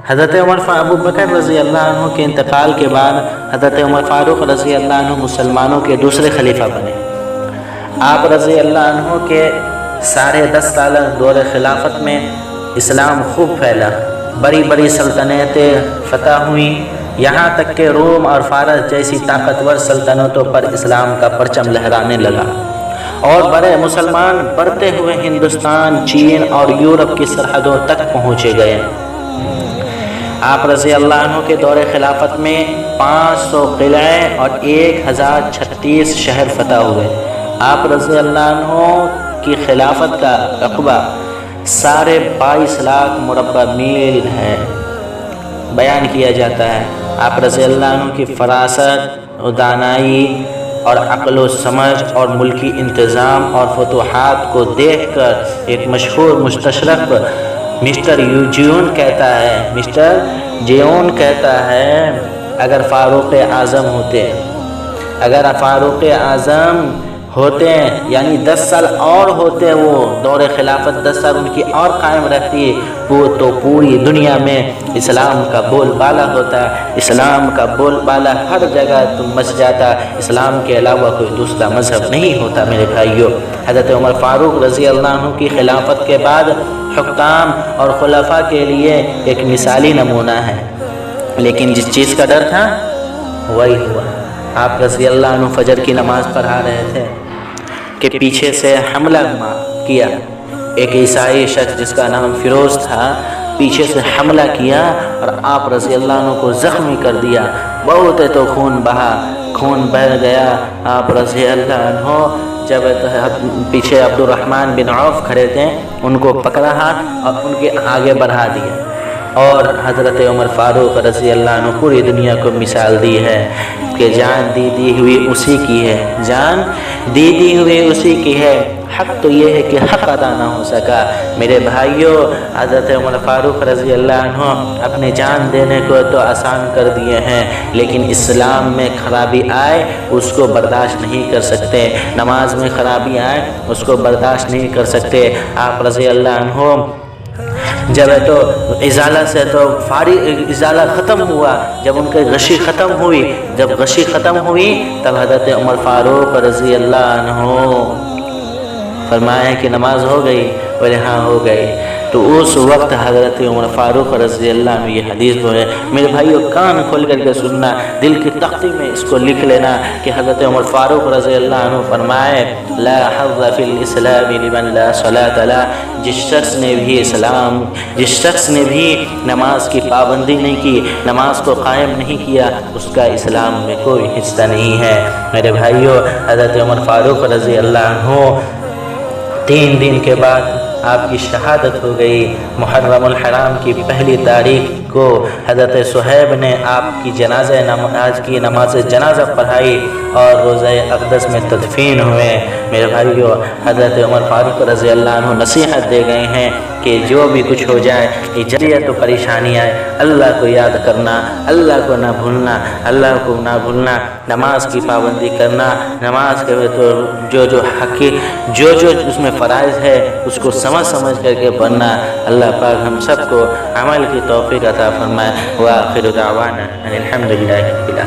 حضرت ابو بکر رضی اللہ عنہ کے انتقال کے بعد حضرت عمر فاروق رضی اللہ عنہ مسلمانوں کے دوسرے خلیفہ بنے۔ آپ رضی اللہ عنہ کے 10.5 سالہ دور خلافت میں اسلام خوب پھیلا، بڑی بڑی سلطنتیں فتح ہوئیں، یہاں تک کہ روم اور فارس جیسی طاقتور سلطنتوں پر اسلام کا پرچم لہرانے لگا، اور بڑے مسلمان بڑھتے ہوئے ہندوستان، چین اور یورپ کی سرحدوں تک پہنچے گئے۔ آپ رضی اللہ عنہ کے دور خلافت میں 500 قلعے اور 1036 شہر فتح ہوئے۔ آپ رضی اللہ عنہ کی خلافت کا رقبہ 22.5 لاکھ مربع میل ہے، بیان کیا جاتا ہے۔ آپ رضی اللہ عنہ کی فراست و دانائی اور عقل و سمجھ اور ملکی انتظام اور فتوحات کو دیکھ کر ایک مشہور مستشرق مسٹر جیون کہتا ہے، اگر فاروق اعظم ہوتے یعنی 10 سال اور ہوتے، وہ دور خلافت 10 سال ان کی اور قائم رہتی، وہ تو پوری دنیا میں اسلام کا بول بالا ہوتا، اسلام کا بول بالا ہر جگہ مچ جاتا، اسلام کے علاوہ کوئی دوسرا مذہب نہیں ہوتا۔ میرے بھائیوں، حضرت عمر فاروق رضی اللہ عنہ کی خلافت کے بعد حکام اور خلفاء کے لیے ایک مثالی نمونہ ہے، لیکن جس چیز کا ڈر تھا وہی ہوا۔ آپ رضی اللہ عنہ فجر کی نماز پڑھا رہے تھے کہ پیچھے سے حملہ کیا، ایک عیسائی شخص جس کا نام فیروز تھا، پیچھے سے حملہ کیا اور آپ رضی اللہ عنہ کو زخمی کر دیا، بہت تو خون بہہ گیا۔ آپ رضی اللہ عنہ جب پیچھے عبد الرحمن بن عوف کھڑے تھے، ان کو پکڑا اور ان کے آگے بڑھا دیا، اور حضرت عمر فاروق رضی اللہ عنہ پوری دنیا کو مثال دی ہے کہ جان دی ہوئی اسی کی ہے، حق تو یہ ہے کہ حق ادا نہ ہو سکا۔ میرے بھائیوں، حضرت عمر فاروق رضی اللہ عنہ اپنی جان دینے کو تو آسان کر دیے ہیں، لیکن اسلام میں خرابی آئے اس کو برداشت نہیں کر سکتے، نماز میں خرابی آئے اس کو برداشت نہیں کر سکتے۔ آپ رضی اللہ عنہ جب تو ازالہ ختم ہوا، جب ان کی غشی ختم ہوئی، تب حضرت عمر فاروق رضی اللہ عنہ فرمایا کہ نماز ہو گئی، بولے ہاں ہو گئی۔ تو اس وقت حضرت عمر فاروق رضی اللہ عنہ یہ حدیث بولے۔ میرے بھائیو، کان کھول کر کے سننا، دل کی تختی میں اس کو لکھ لینا کہ حضرت عمر فاروق رضی اللہ عنہ فرمائے، لا حظ فی الاسلام لمن لا صلاۃ لہ، جس شخص نے بھی نماز کی پابندی نہیں کی، نماز کو قائم نہیں کیا، اس کا اسلام میں کوئی حصہ نہیں ہے۔ میرے بھائیو، حضرت عمر فاروق رضی اللہ عنہ 3 دن کے بعد آپ کی شہادت ہو گئی۔ محرم الحرام کی 1 تاریخ کو حضرت صہیب نے آپ کی نماز جنازہ پڑھائی اور روضہ اقدس میں تدفین ہوئے۔ میرے بھائیو، حضرت عمر فاروق رضی اللہ عنہ نصیحت دے گئے ہیں کہ جو بھی کچھ ہو جائے، جب تو پریشانی آئے، اللہ کو یاد کرنا، اللہ کو نہ بھولنا، نماز کی پابندی کرنا، نماز کے تو جو اس میں فرائض ہے اس کو سمجھ کر کے پڑھنا۔ اللہ پاک ہم سب کو عمل کی توفیق عطا فرمائے۔ وآخر دعوانا ان الحمد للہ رب العالمین۔